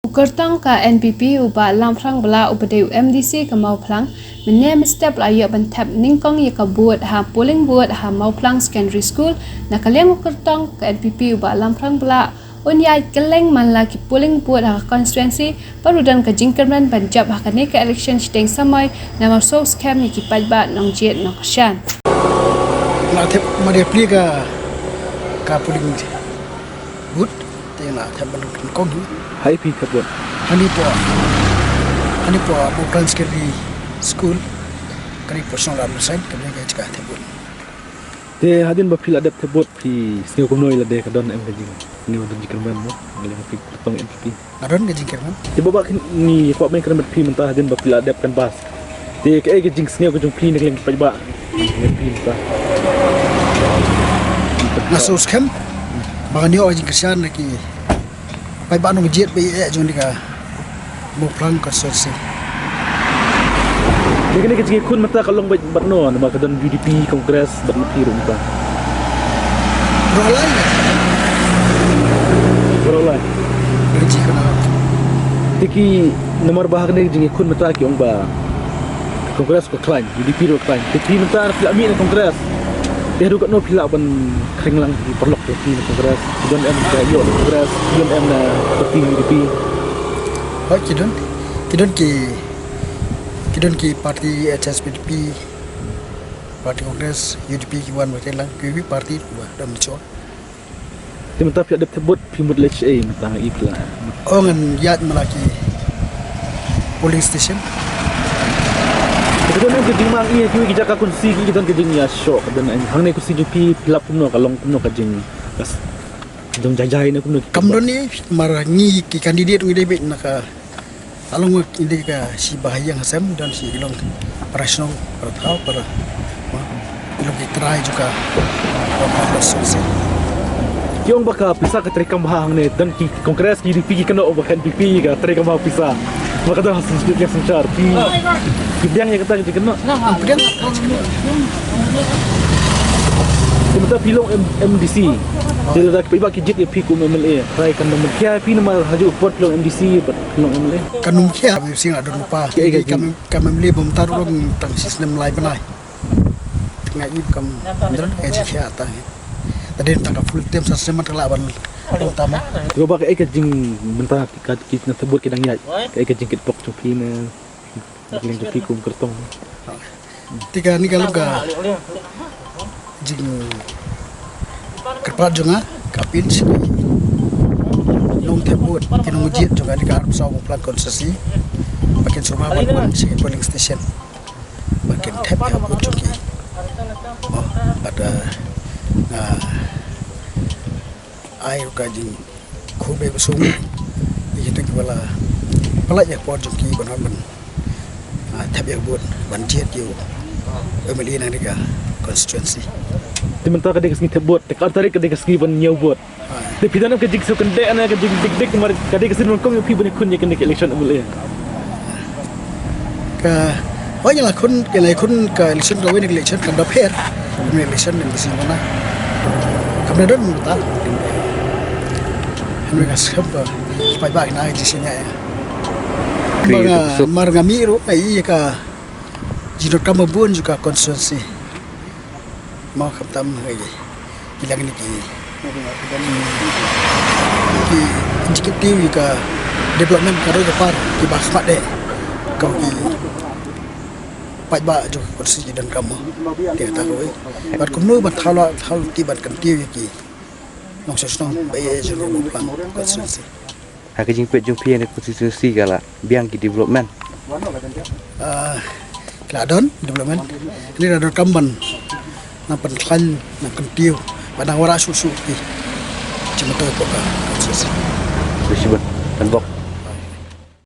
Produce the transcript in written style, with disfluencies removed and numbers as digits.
Kertang ka NPP uba lamprang bela ubade MDC ke mau plang menyem step layak bentap ningkong ye ka buat ha polling buat ha mau plang secondary school na kalem kertang ka NPP uba lamprang bela unyai keleng man lagi polling buat ha constituency parudan ka jingkerman Punjab ha kane ka election steng samai na masuk scam ye ki pajba nong jet nong shan la thep ma de pli ka polling but te la thep ban kong Hai pi kabut. Hani po Bukan sekali school kari personal amusan kami ga cakap tebut. Te hadin ba pila adap tebut pi sio kumno ila de kadon em gajing. Ni untuk jikan ban mo. Ngali pi tong MPP. Adon gajing kerman. Te baba ni kwa main kermat pi mentah hadin ba pila adap kan bas. Te ke gajing sio ko jong pi ni kleng pa ba. Ni pi mentah. Nasus kam. Baganyo gajing kersan lagi. Pai ba no jet bai jong dika. Mo plang konsorsi. Ni kene gajing kun mata kalong bat no na kadon UDP Kongres bat pi rum ba. Rolai. Rolai. Gajing kerman. Tiki nomor bahag ni gajing kun mata ki ong ba. Kongres ko klaim UDP ro klaim. Tiki mata pila mi na Kongres. Dia juga no pila ban kring lang di perlok di Kongres. Don em ka yo Kongres, don em na parti UDP. Hoi kidon ki parti HSPDP parti Kongres UDP ki wan wakelang ki parti dua dam chot. Timta pia de tebut pimut lech ai mata ikla. Ongan yat malaki polling station. Kedon em kejing mang ia ki jaka kunsi ki don kejing ya shock dan hang ne kunsi jupi pilap kumno kalong kumno kejing. Kas dong jajai ne kumno. Kamdon ni marangi ki kandidat ngi debit naka along indi ka si bahayang hasam dan si ilong operasional para tahu para ilong kitrai juga para sosial. Yung baka pisa ka trikam bahang ne dan ki Kongres ki UDP ki kano ba NPP ka trikam bahang pisa. Maka dah hasil yang sencar pi. Biang yang kata kena. Kemudian Timta pilong MDC. Dia dah iba ki jit pi ku MLA. Try kan nomor kia pi nomor haju pot pilong MDC pilong MLA. kanum kia sing ada lupa. Kami beli bom taruh tang sistem lain benai. Tengah ini kam dan kia tang. Tadi tangkap full time sistem terlawan utama. Kau bak ai kajing mentah ki na tebut kidang yai. Ai kajing kit pok chupi na. Kling chupi kum kertong. Tiga ni kalau ga jing kerpat juga kapin sih. Nong tebut kinong jet juga di karep sawo plan konsesi. Makin semua bangun sih polling station. Makin tap ya buat joki. Oh, pada air kajing khube sung itu kepala ya pot joki benar tap ya buat banjir yo emeli nang dika constituency Timta ka dekas ni tebut, tekar tarik ka dekas ni ban nyau bot. Te pidan ka jig so kan de ana ka jig dik mar ka dekas ni kom yo pi ban kun ye kan election MLA. Ka banyak lah kun ka election ka win election kan dapher election yang di mana kami don tak mereka siapa supaya baik naik di sini ya margamiro ai ka jino kamu bun juga konstitusi mau kaptam lagi bilang ini ki indikatif juga development karo par ki bakmat deh kau ki pajba juga konstitusi dan kamu dia tahu bat kumno bat hal tibat kan tiu ki nong sesong bayi juga plan konstitusi Hak jing pet jung pian konstitusi kala biang ki development. Keladon development ini ada kamban nampan kan nampan tiu padang wara susu ki cuma tu poka konstitusi. Bersibun dan bok.